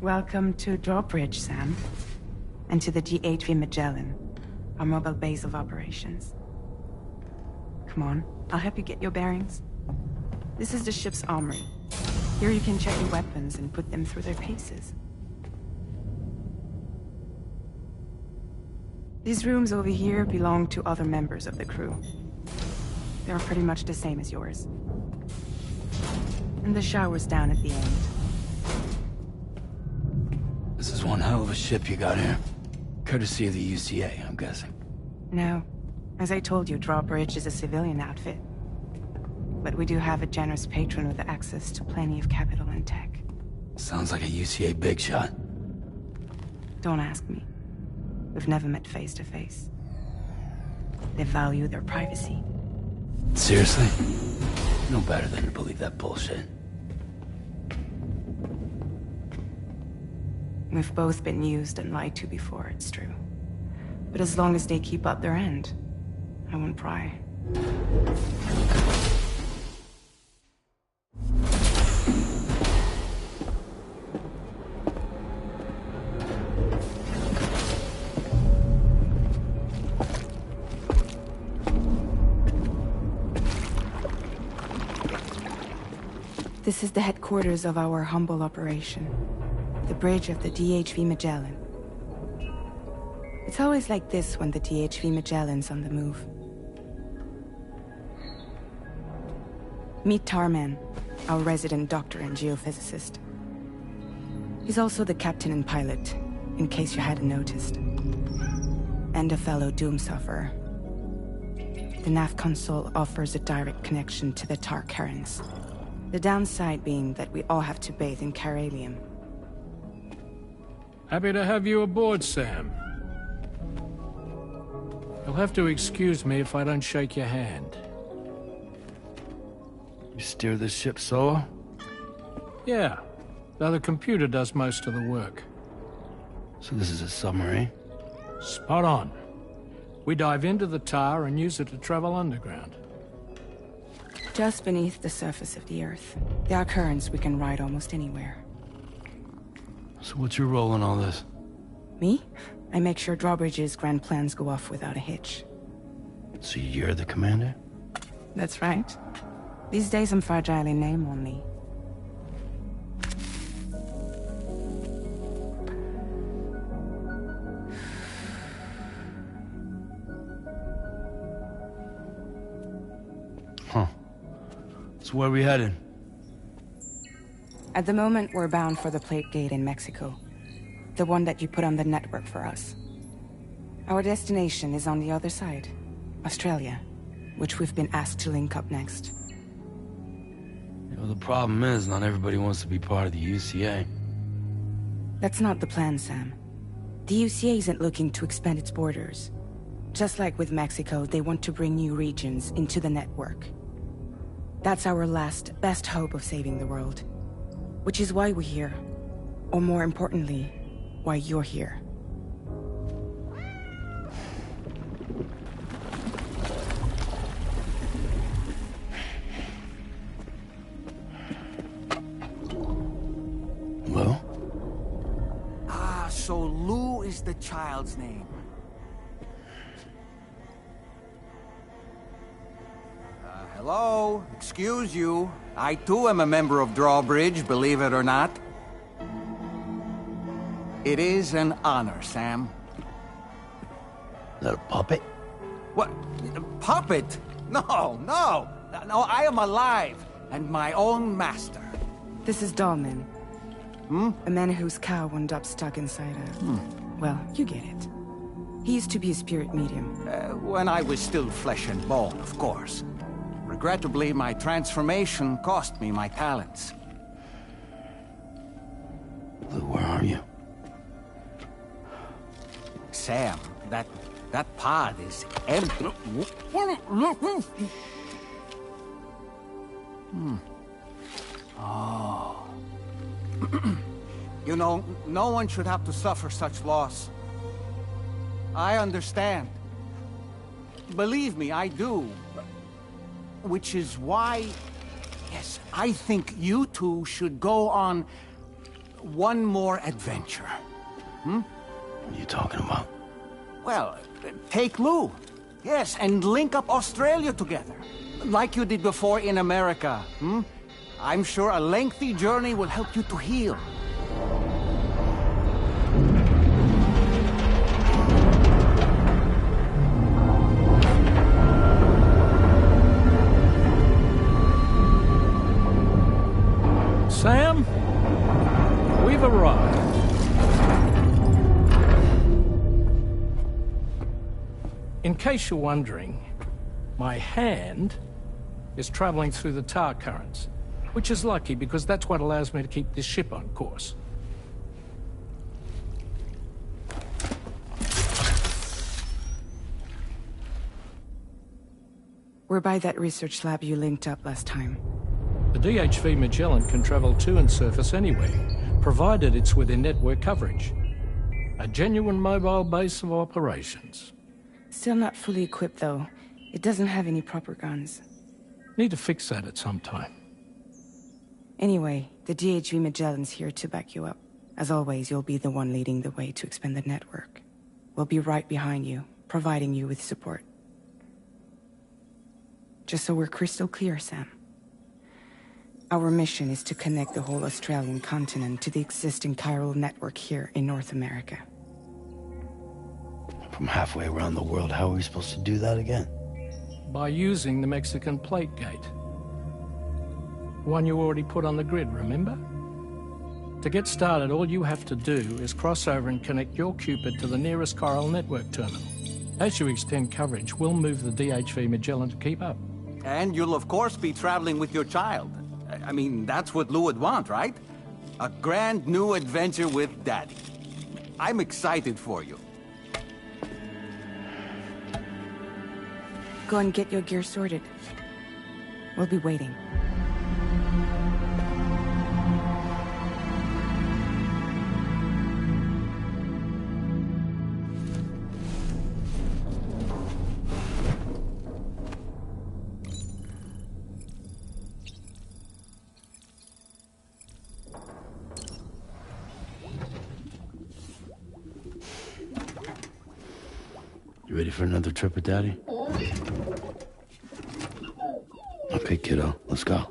Welcome to Drawbridge, Sam. And to the DHV Magellan, our mobile base of operations. Come on, I'll help you get your bearings. This is the ship's armory. Here you can check your weapons and put them through their paces. These rooms over here belong to other members of the crew. They're pretty much the same as yours. And the shower's down at the end. This is one hell of a ship you got here. Courtesy of the UCA, I'm guessing. No. As I told you, Drawbridge is a civilian outfit. But we do have a generous patron with access to plenty of capital and tech. Sounds like a UCA big shot. Don't ask me. We've never met face to face. They value their privacy. Seriously? No better than to believe that bullshit. We've both been used and lied to before, it's true. But as long as they keep up their end, I won't pry. This is the headquarters of our humble operation. The bridge of the DHV Magellan. It's always like this when the DHV Magellan's on the move. Meet Tarman, our resident doctor and geophysicist. He's also the captain and pilot, in case you hadn't noticed. And a fellow doom sufferer. The nav console offers a direct connection to the Tar currents. The downside being that we all have to bathe in caralium. Happy to have you aboard, Sam. You'll have to excuse me if I don't shake your hand. You steer this ship solo? Yeah, though the computer does most of the work. So this is a submarine? Spot on. We dive into the tar and use it to travel underground. Just beneath the surface of the Earth. There are currents we can ride almost anywhere. So what's your role in all this? Me? I make sure Drawbridge's grand plans go off without a hitch. So you're the commander? That's right. These days I'm fragile in name only. Huh. So where are we headed? At the moment, we're bound for the Plate Gate in Mexico. The one that you put on the network for us. Our destination is on the other side, Australia, which we've been asked to link up next. You know, the problem is, not everybody wants to be part of the UCA. That's not the plan, Sam. The UCA isn't looking to expand its borders. Just like with Mexico, they want to bring new regions into the network. That's our last, best hope of saving the world. Which is why we're here. Or more importantly, why you're here. Lou? Ah, so Lou is the child's name. Hello? Excuse you. I too am a member of Drawbridge, believe it or not. It is an honor, Sam. Is that a puppet? What? A puppet? No, no! No, I am alive, and my own master. This is Dahlman. A man whose cow wound up stuck inside a... Well, you get it. He used to be a spirit medium. When I was still flesh and bone, of course. Regrettably, my transformation cost me my talents. Lou, where are you? Sam, that pod is empty. Oh. You know, no one should have to suffer such loss. I understand. Believe me, I do. Which is why, yes, I think you two should go on one more adventure. What are you talking about? Well, take Lou. Yes, and link up Australia together. Like you did before in America. I'm sure a lengthy journey will help you to heal. Sam, we've arrived. In case you're wondering, my hand is traveling through the tower currents, which is lucky because that's what allows me to keep this ship on course. We're by that research lab you linked up last time. The DHV Magellan can travel to and surface anywhere, provided it's within network coverage. A genuine mobile base of operations. Still not fully equipped, though. It doesn't have any proper guns. Need to fix that at some time. Anyway, the DHV Magellan's here to back you up. As always, you'll be the one leading the way to expand the network. We'll be right behind you, providing you with support. Just so we're crystal clear, Sam. Our mission is to connect the whole Australian continent to the existing chiral network here in North America. From halfway around the world, how are we supposed to do that again? By using the Mexican plate gate. One you already put on the grid, remember? To get started, all you have to do is cross over and connect your Cupid to the nearest chiral network terminal. As you extend coverage, we'll move the DHV Magellan to keep up. And you'll of course be traveling with your child. I mean, that's what Lou would want, right? A grand new adventure with Daddy. I'm excited for you. Go and get your gear sorted. We'll be waiting. You ready for another trip with Daddy? Okay, kiddo, let's go.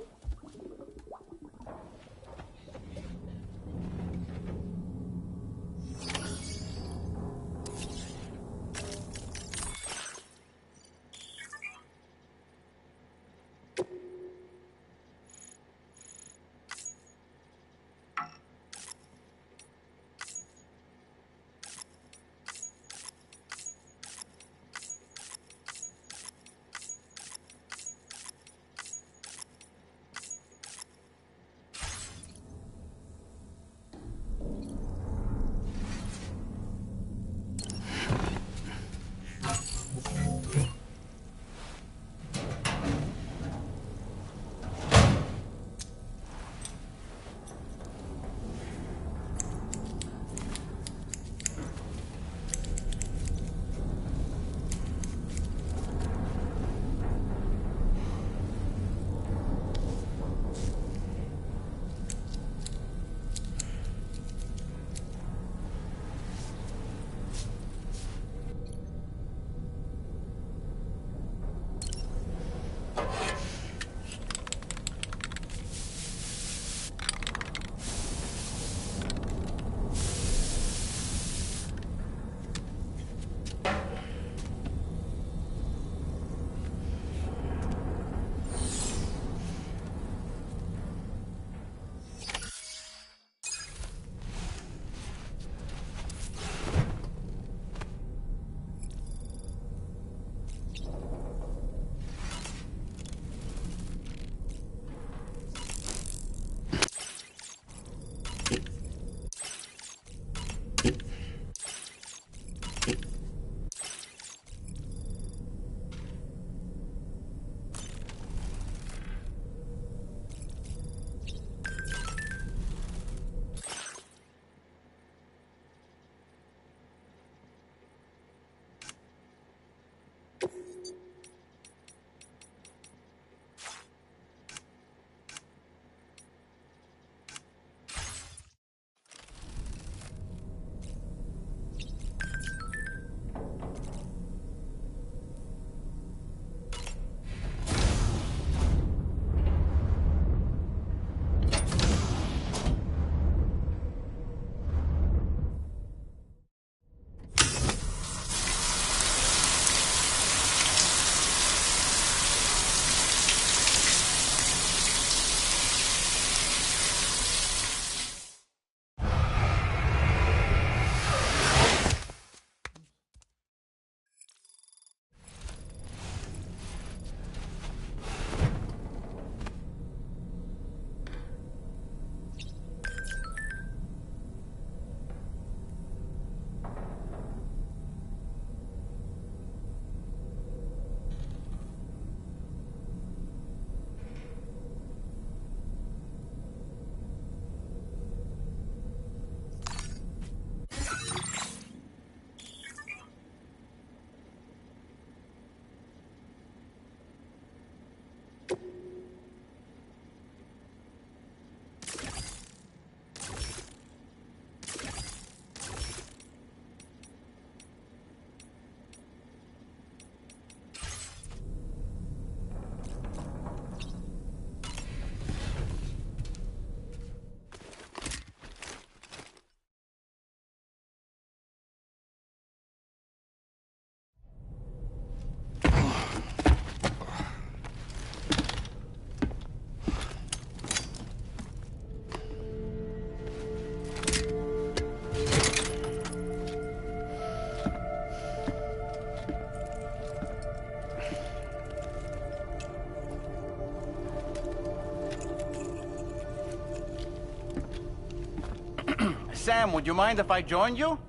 Sam, would you mind if I joined you?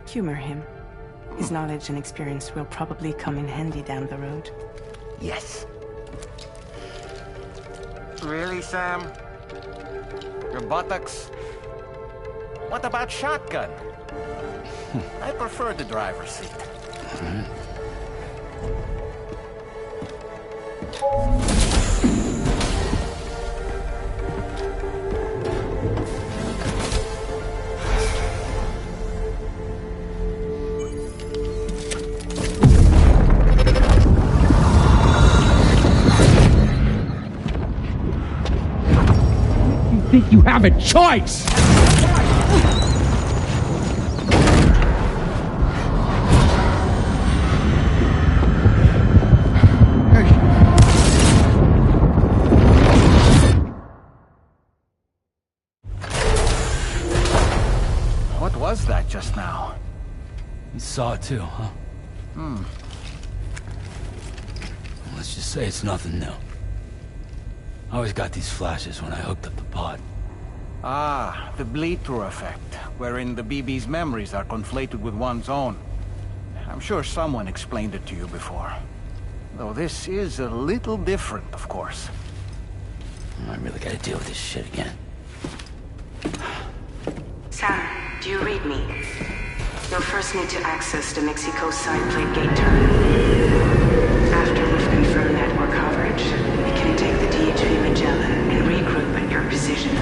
Humor him. His knowledge and experience will probably come in handy down the road. Yes. Really, Sam? Your buttocks? What about shotgun? I prefer the driver's seat. Think you have a choice? What was that just now? You saw it too, huh? Let's just say it's nothing new. I always got these flashes when I hooked up the pod. Ah, the bleed-through effect, wherein the BB's memories are conflated with one's own. I'm sure someone explained it to you before. Though this is a little different, of course. I really gotta deal with this shit again. Sam, do you read me? You'll first need to access the Mexico side plate gate terminal. After we've confirmed network coverage, we can take the DHV Magellan and regroup at your position.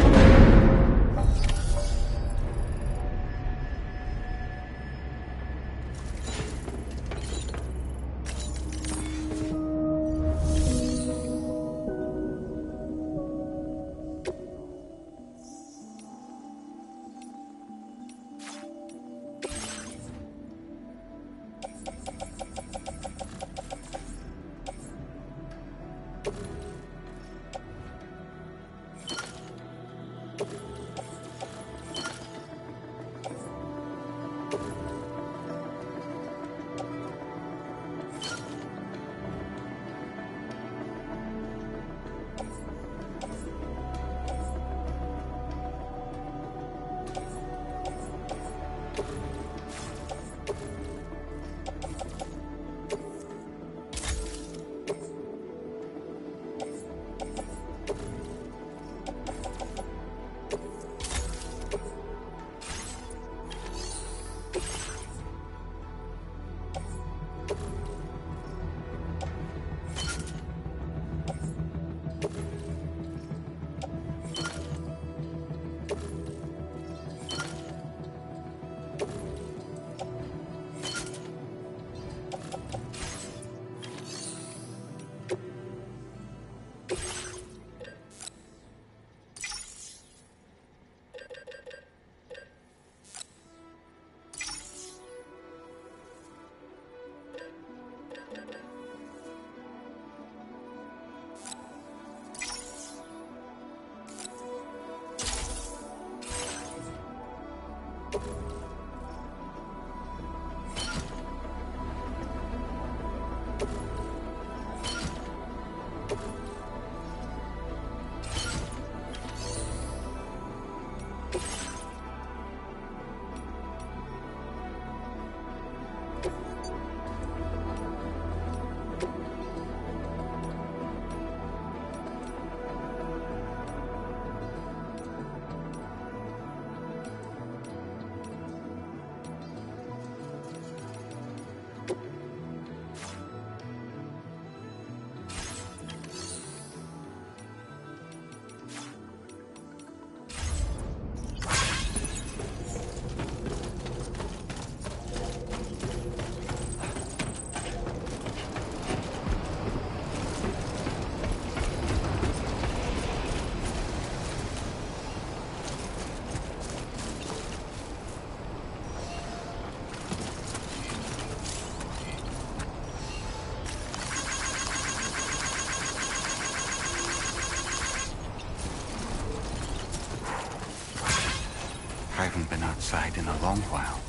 I haven't been outside in a long while.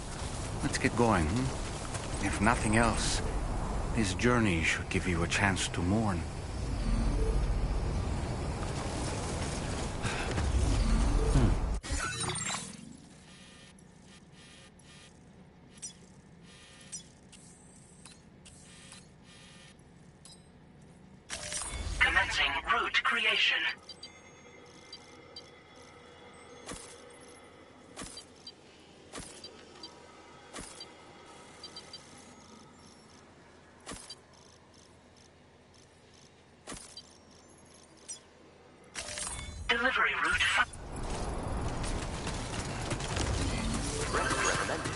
Let's get going, hmm? If nothing else, this journey should give you a chance to mourn. route creation. Delivery route. Route recommended.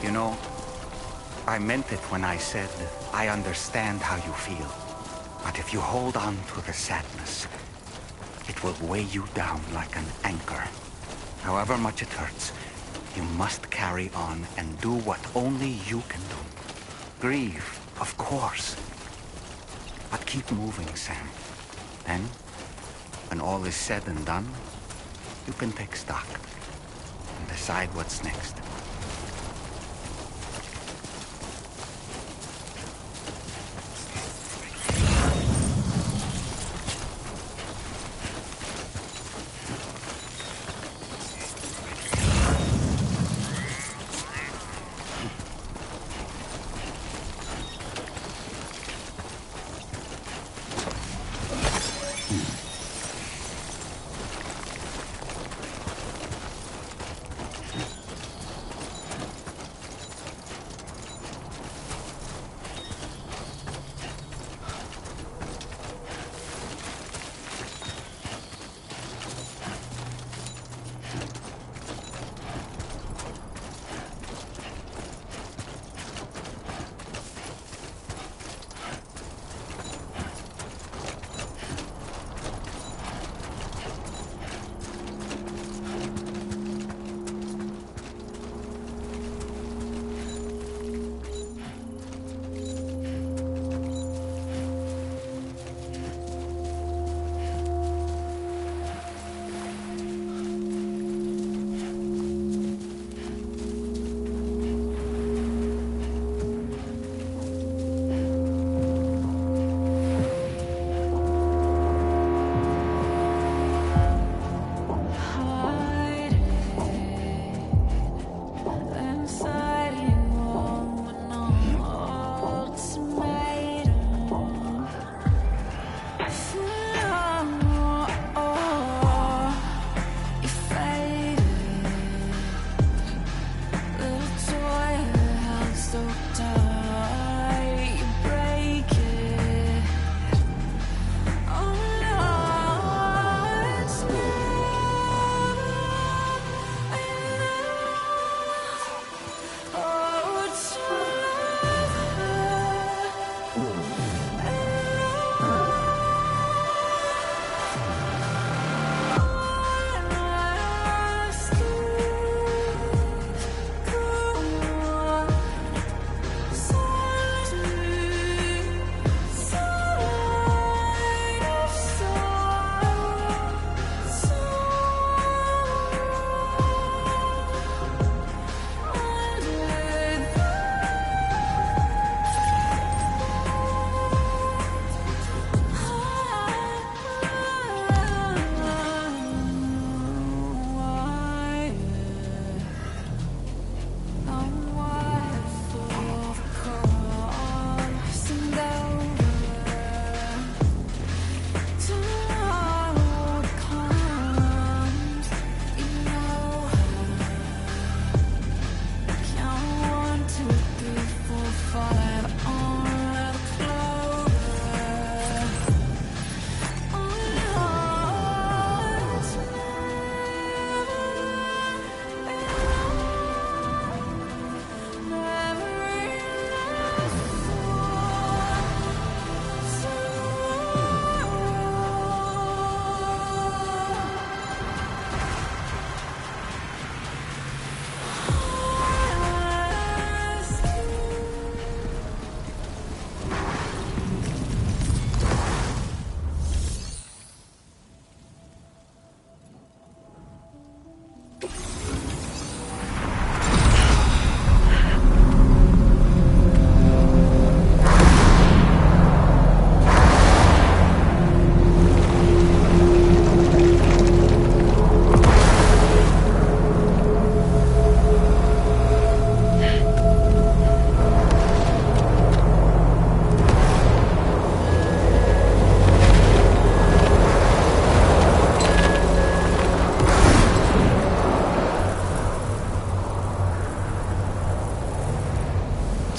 You know, I meant it when I said I understand how you feel. But if you hold on to the sadness, it will weigh you down like an anchor. However much it hurts, you must carry on and do what only you can do. Grieve, of course. But keep moving, Sam. Then, when all is said and done, you can take stock and decide what's next.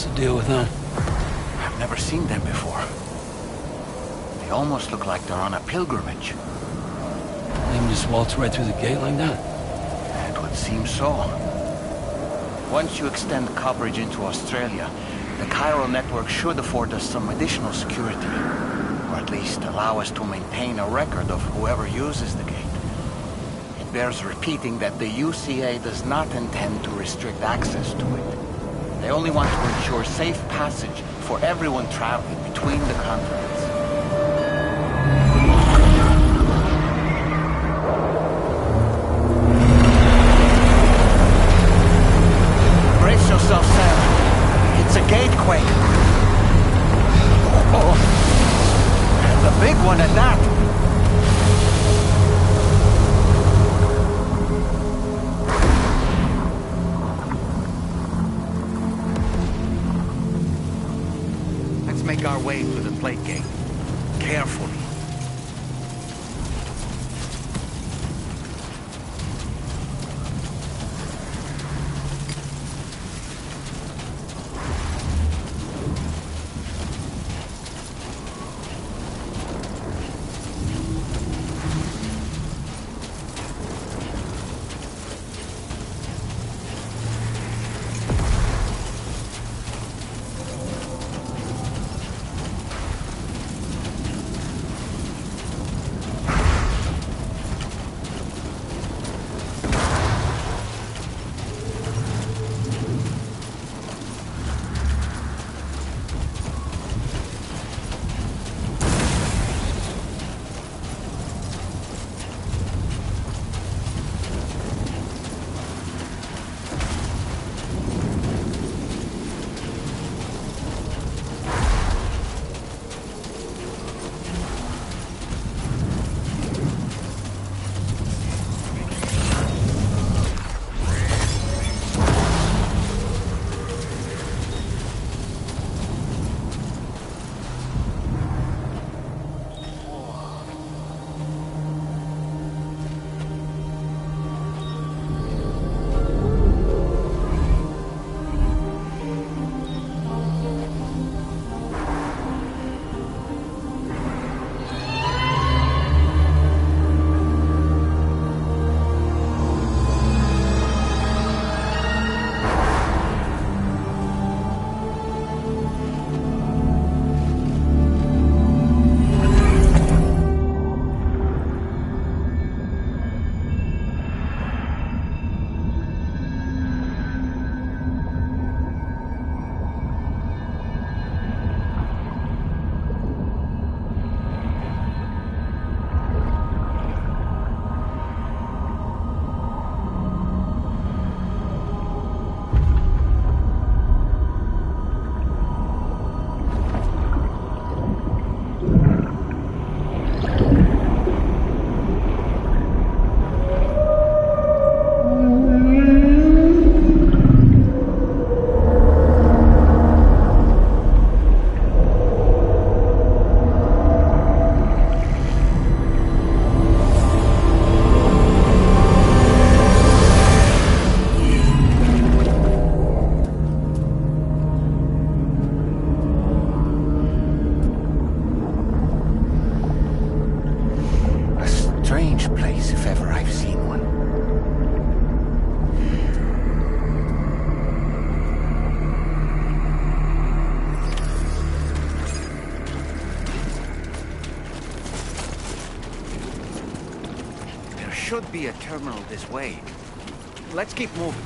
the deal with them? I've never seen them before. They almost look like they're on a pilgrimage. They can just waltz right through the gate like that? It would seem so. Once you extend coverage into Australia, the chiral network should afford us some additional security. Or at least allow us to maintain a record of whoever uses the gate. It bears repeating that the UCA does not intend to restrict access to it. They only want to ensure safe passage for everyone traveling between the continents. Brace yourself, Sam. It's a gatequake. Oh, and a big one at that. Let's make our way through the plate gate. Carefully. Should be a terminal this way. Let's keep moving.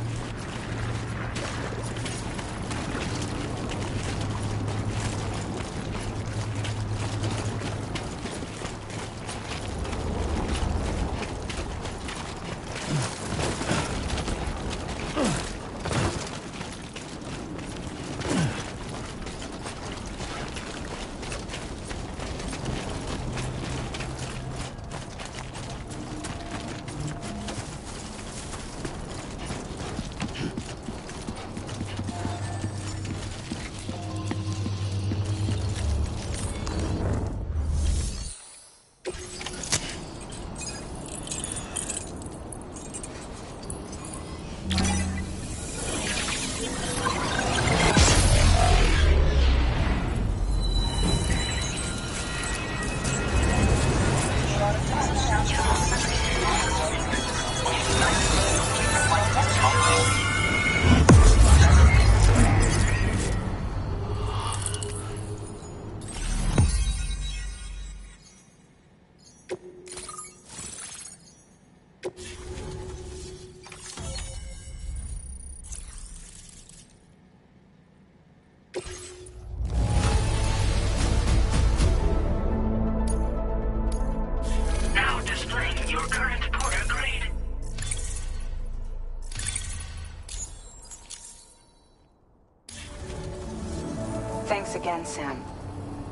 Thanks again, Sam.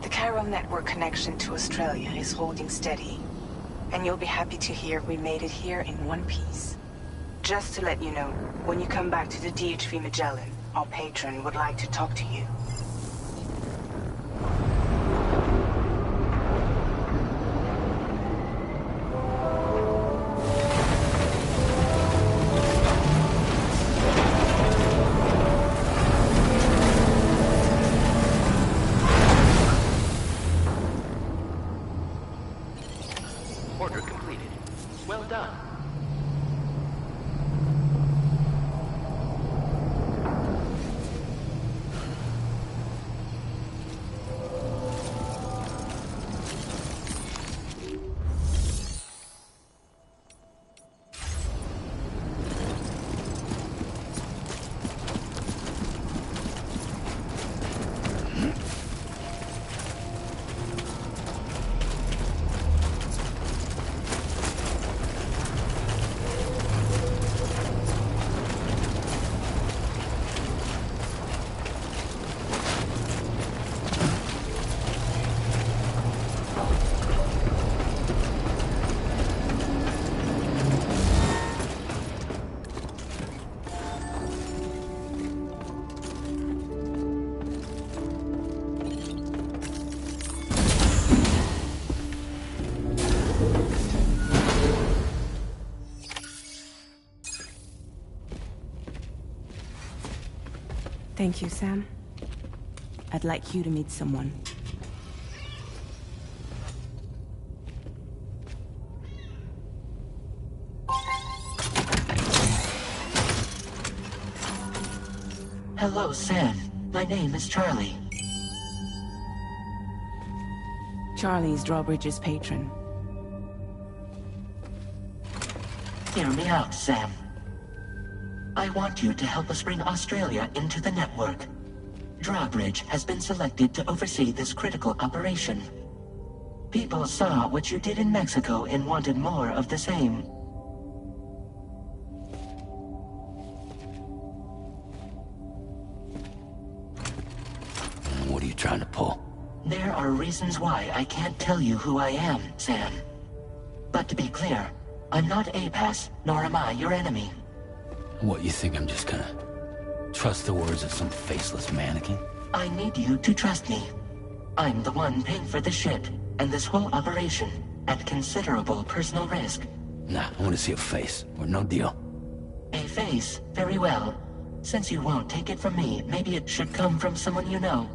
The chiral network connection to Australia is holding steady. And you'll be happy to hear we made it here in one piece. Just to let you know, when you come back to the DHV Magellan, our patron would like to talk to you. Order completed. Well done. Thank you, Sam. I'd like you to meet someone. Hello, Sam. My name is Charlie. Charlie's Drawbridge's patron. Hear me out, Sam. I want you to help us bring Australia into the network. Drawbridge has been selected to oversee this critical operation. People saw what you did in Mexico and wanted more of the same. What are you trying to pull? There are reasons why I can't tell you who I am, Sam. But to be clear, I'm not APAS, nor am I your enemy. What, you think I'm just gonna trust the words of some faceless mannequin? I need you to trust me. I'm the one paying for the shit, and this whole operation, at considerable personal risk. Nah, I want to see a face, or no deal. A face? Very well. Since you won't take it from me, maybe it should come from someone you know.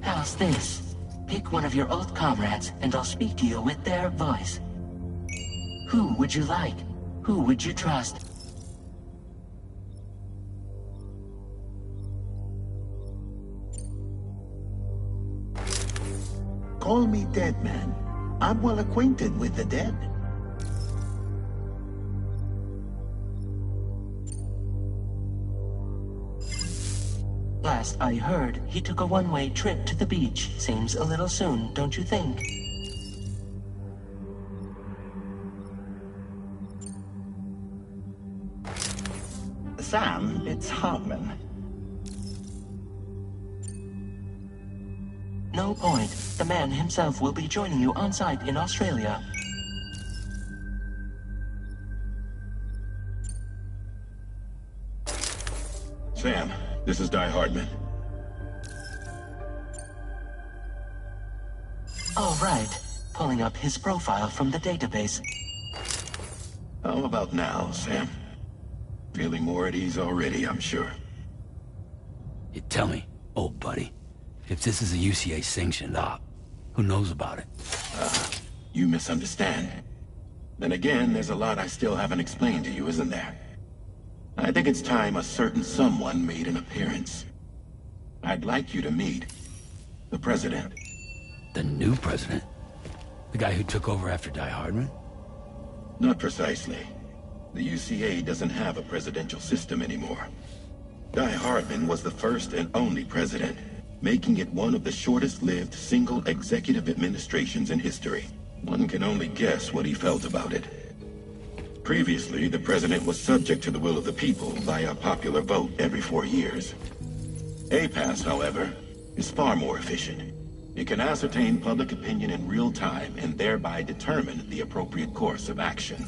How's this? Pick one of your old comrades, and I'll speak to you with their voice. Who would you like? Who would you trust? Call me Dead Man. I'm well acquainted with the dead. Last I heard, he took a one-way trip to the beach. Seems a little soon, don't you think? Sam, it's Hartman. No point. The man himself will be joining you on site in Australia. Sam, this is Di Hardman. All right. Pulling up his profile from the database. How about now, Sam? Feeling more at ease already, I'm sure. You tell me, old buddy, if this is a UCA-sanctioned op, who knows about it? You misunderstand. Then again, there's a lot I still haven't explained to you, isn't there? I think it's time a certain someone made an appearance. I'd like you to meet the President. The new president? The guy who took over after Di Hardman? Not precisely. The UCA doesn't have a presidential system anymore. Di Hardman was the first and only president, making it one of the shortest-lived single executive administrations in history. One can only guess what he felt about it. Previously, the president was subject to the will of the people via popular vote every 4 years. APAS, however, is far more efficient. It can ascertain public opinion in real time and thereby determine the appropriate course of action.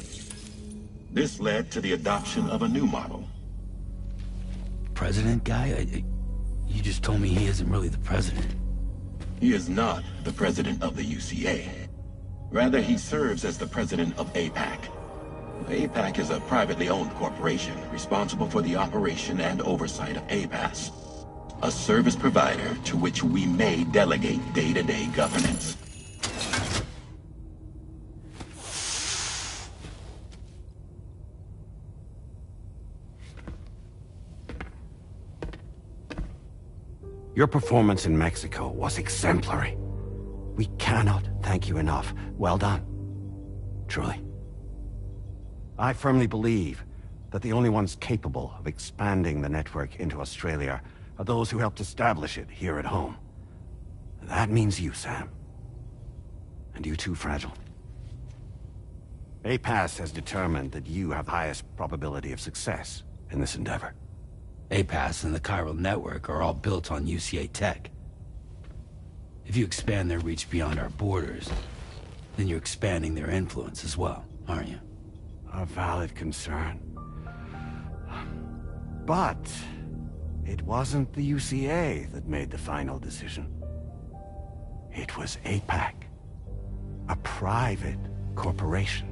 This led to the adoption of a new model. President guy? You just told me he isn't really the president. He is not the president of the UCA. Rather, he serves as the president of APAC. APAC is a privately owned corporation responsible for the operation and oversight of APAS, a service provider to which we may delegate day-to-day governance. Your performance in Mexico was exemplary. We cannot thank you enough. Well done. Truly. I firmly believe that the only ones capable of expanding the network into Australia are those who helped establish it here at home. That means you, Sam. And you too, Fragile. APAS has determined that you have the highest probability of success in this endeavor. APAS and the chiral network are all built on UCA tech. If you expand their reach beyond our borders, then you're expanding their influence as well, aren't you? A valid concern. But it wasn't the UCA that made the final decision. It was APAC, a private corporation.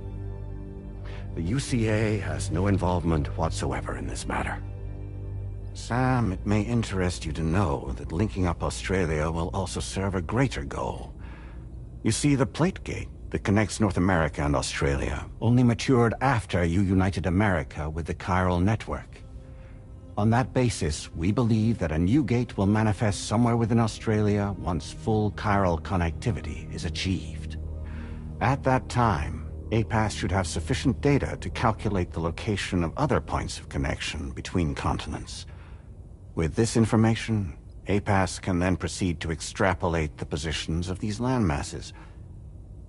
The UCA has no involvement whatsoever in this matter. Sam, it may interest you to know that linking up Australia will also serve a greater goal. You see, the plate gate that connects North America and Australia only matured after you united America with the chiral network. On that basis, we believe that a new gate will manifest somewhere within Australia once full chiral connectivity is achieved. At that time, APAS should have sufficient data to calculate the location of other points of connection between continents. With this information, APAS can then proceed to extrapolate the positions of these landmasses.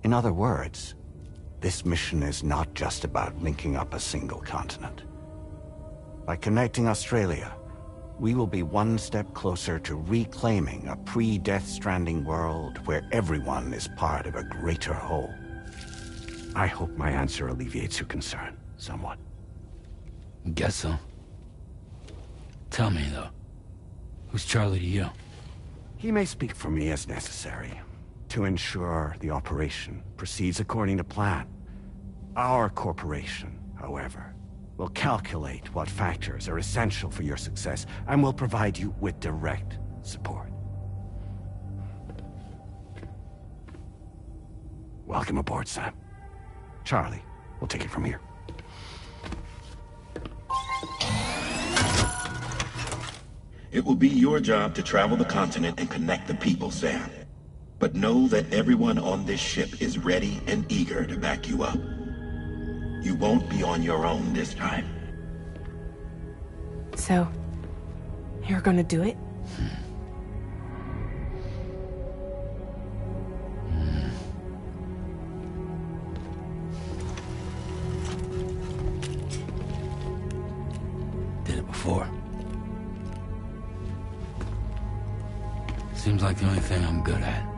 In other words, this mission is not just about linking up a single continent. By connecting Australia, we will be one step closer to reclaiming a pre-Death Stranding world where everyone is part of a greater whole. I hope my answer alleviates your concern somewhat. Guess so. Tell me, though, who's Charlie to you? He may speak for me as necessary, to ensure the operation proceeds according to plan. Our corporation, however, will calculate what factors are essential for your success, and will provide you with direct support. Welcome aboard, Sam. Charlie, we'll take it from here. It will be your job to travel the continent and connect the people, Sam. But know that everyone on this ship is ready and eager to back you up. You won't be on your own this time. So, you're gonna do it? Did it before. Seems like the only thing I'm good at.